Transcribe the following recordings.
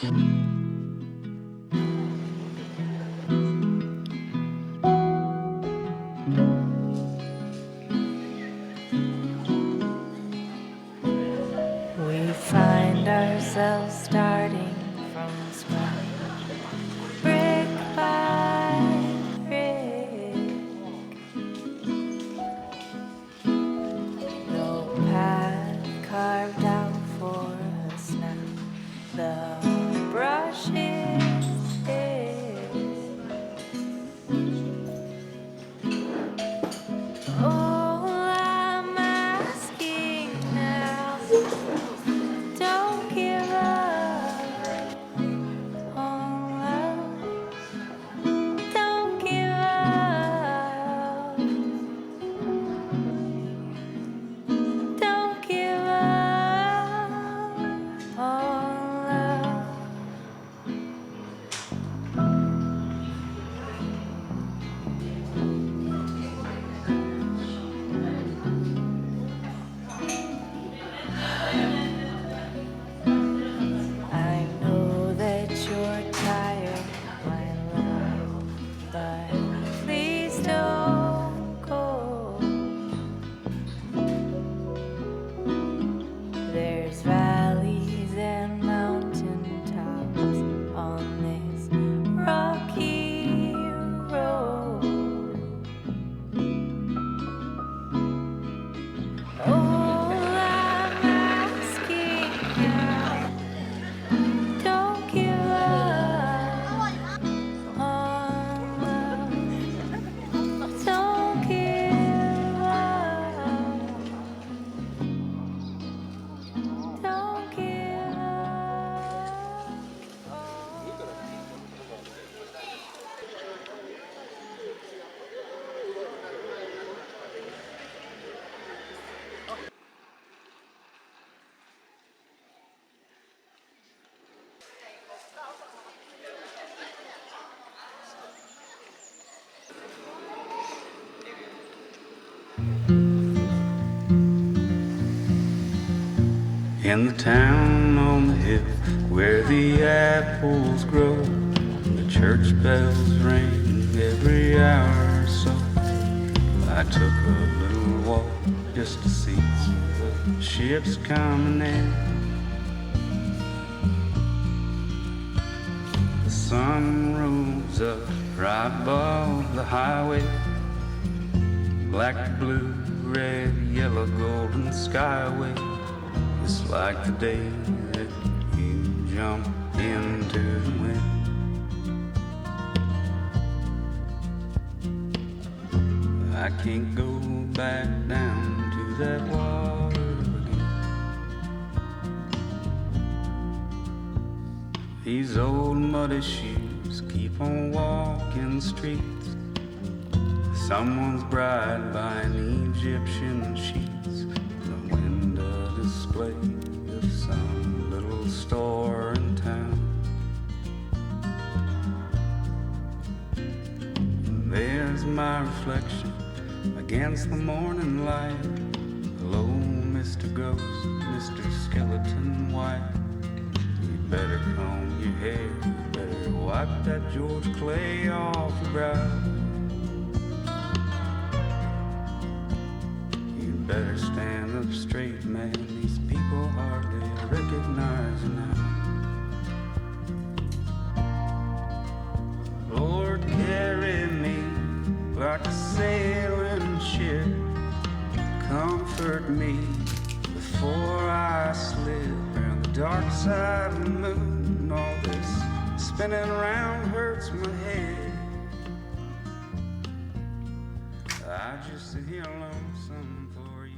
We find ourselves starting from scratch, brick by brick. No path carved out for us now. The brush is thick. All I'm asking now, don't give up on love. Don't give up. Don't give up on love. I know that you're tired, my love, but please don't go. There's valleys and mountain tops on this rocky road. All I'm asking now, don't give up on love. Don't give up. Don't give up. In the town on the hill where the apples grow, the church bells ring every hour or so. I took a little walk just to see the ships coming in. The sun rose up right above the highway, black, blue, red, yellow, golden skyway. It's like the day that you jump into the wind. I can't go back down to that water again. These old muddy shoes keep on walking the streets. Someone's bride buying Egyptian sheets. The window display of some little store in town. And there's my reflection against the morning light. Hello, Mr. Ghost, Mr. Skeleton White. You better comb your hair, you better wipe that George Clay off your brow. You better stand up straight, man, these people hardly recognize you now. Lord, carry me like a sailing ship. Comfort me before I slip around the dark side of the moon. All this spinning around hurts my head. I just sit here lonesome for you.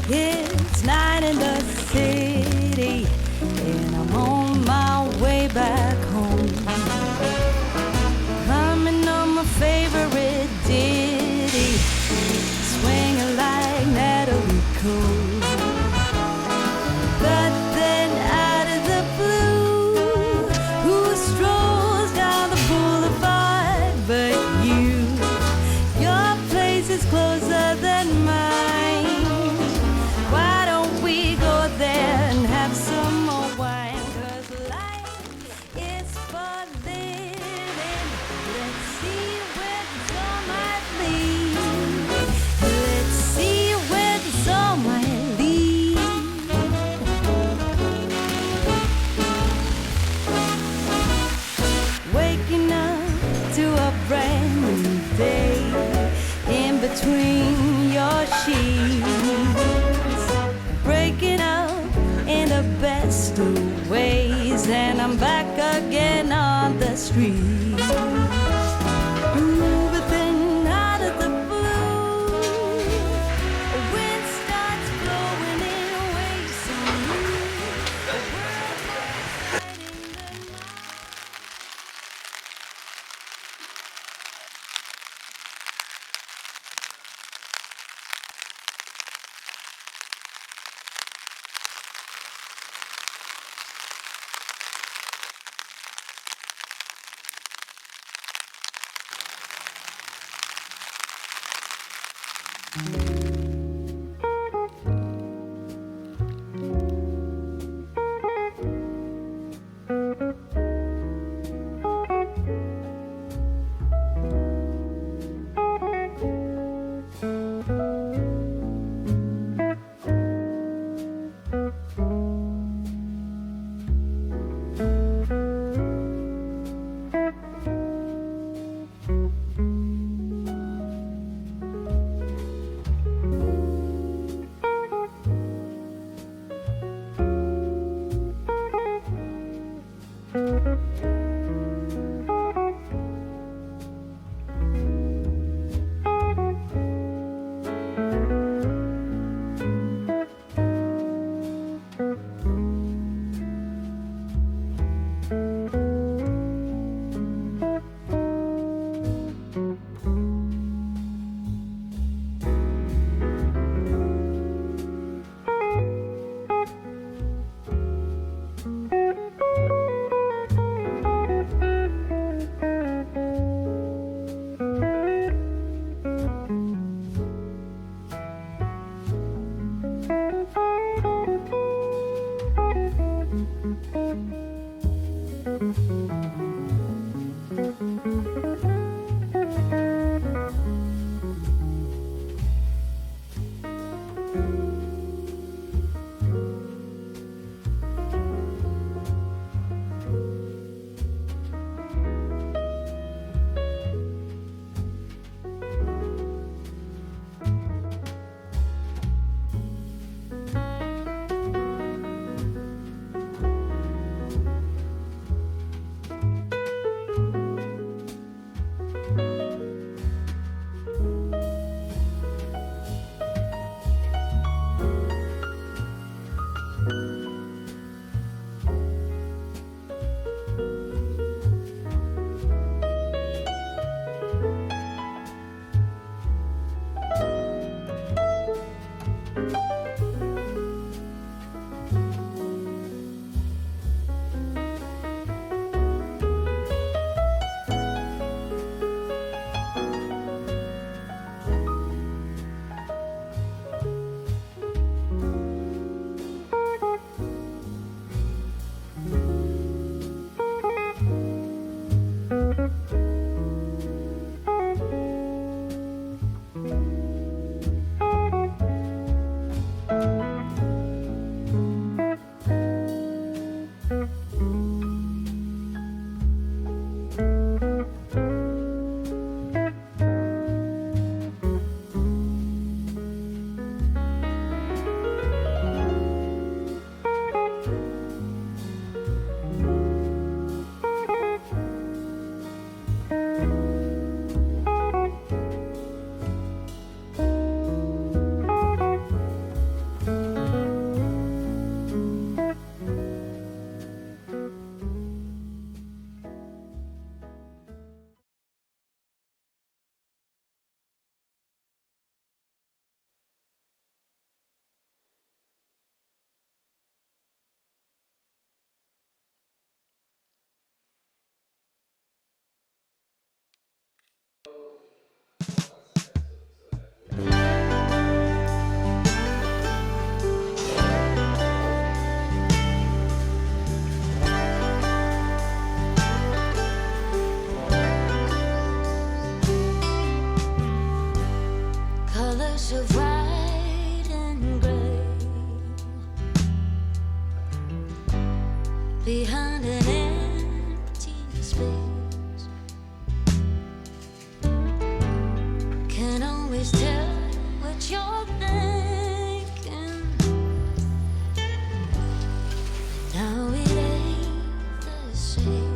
It's night in the city, and I'm on my way back home. Humming on my favorite ditty, swinging like Natalie Cole. But then out of the blue, who strolls down the boulevard but you? Your place is closer than mine. Why don't we go there and have some more wine? 'Cause life is for living. Let's see where this all might lead. Let's see where this all might lead. Waking up to a brand new day in between your sheets, breaking up in the best of ways, and I'm back again on the street. Ooh, but then out of the blue, the wind starts blowing in waves so new. The world lies right in the night. colors of white and gray behind an empty space. Can't always tell what you're thinking. Now it ain't the same.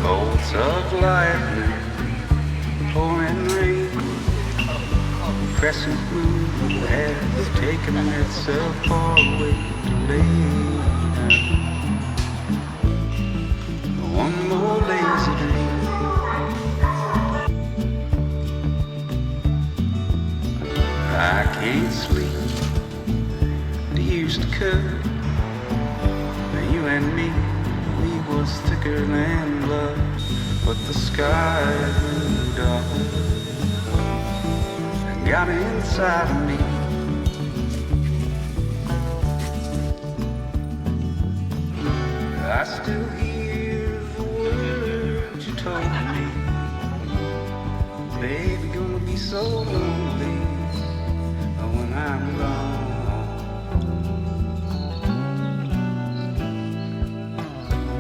Bolts of lightning, pouring rain, crescent moon has taken itself far away to lay down. One more lazy day. I can't sleep. They used to cut. You and me, we was thicker than blood. But the sky grew dark and got inside of me. I still hear the words you told me. Baby, gonna be so lonely when I'm gone.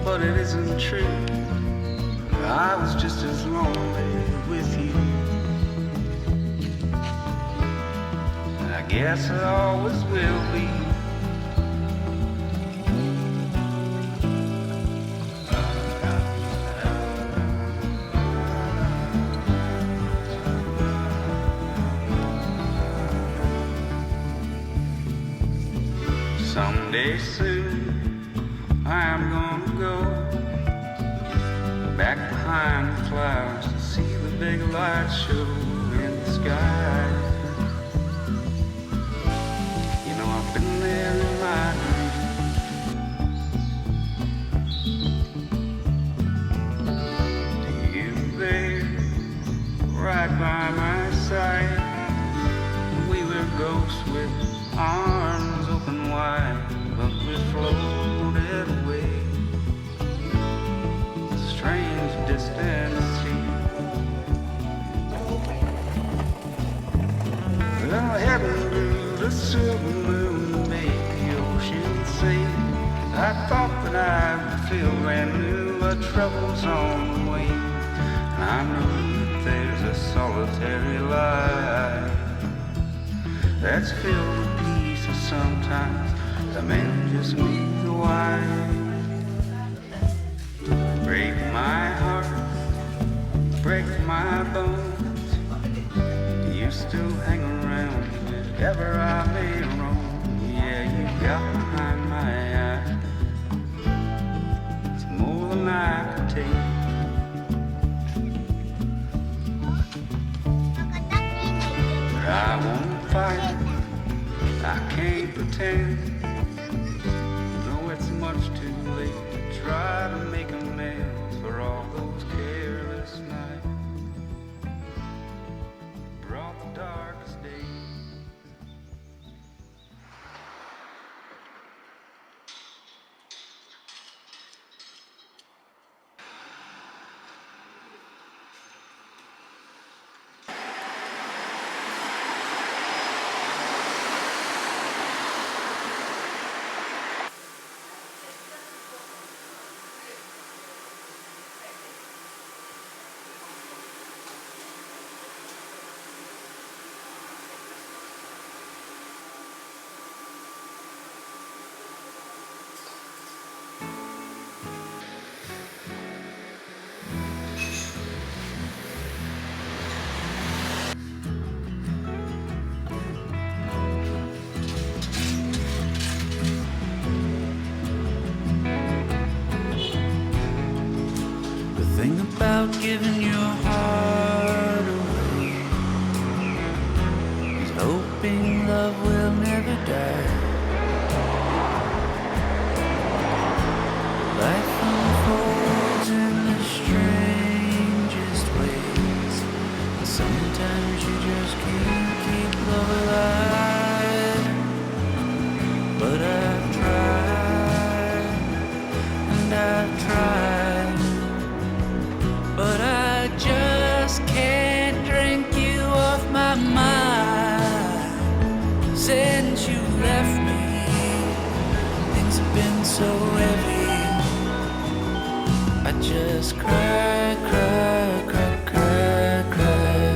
But it isn't true. I was just as lonely with you. I guess I always will be. Someday soon I'm gonna go back behind the clouds to see the big light show in the sky. You know I've been there in my dreams. You there, right by my side. We were ghosts with arms open wide, but we floated away. Strange distant sea. Well, heaven blew the silver moon, made the ocean sing. I thought that I would feel brand new, but trouble's on the way. And I know that there's a solitary life that's filled with peace, and sometimes the man just needs a wife. Break my heart, break my bones. You still hang around if ever I may roam. Yeah, you got behind my eye. It's more than I can take. But I won't fight, I can't pretend. Though it's much too late to try to make amends for all those careless nights. Brought the darkest days. about giving your heart away. He's hoping love will never die. Life unfolds in the strangest ways. And sometimes you just can't keep love alive. But I've tried, and I've tried, but I just can't drink you off my mind. Since you left me, things have been so heavy. I just cry, cry, cry, cry, cry.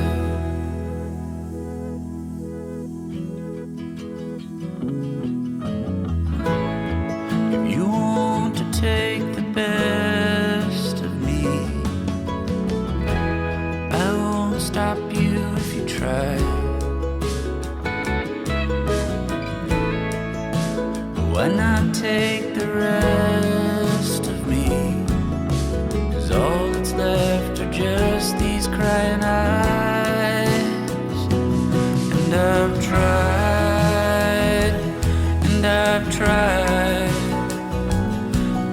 If you want to take the best of me, I won't stop you if you try. Why not take the rest of me? 'Cause all that's left are just these crying eyes. And I've tried, and I've tried,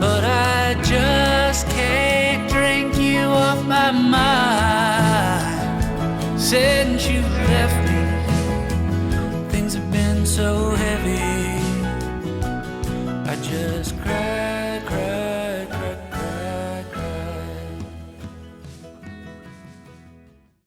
but I just can't drink you off my mind. Since you left me, things have been so heavy. I just cry.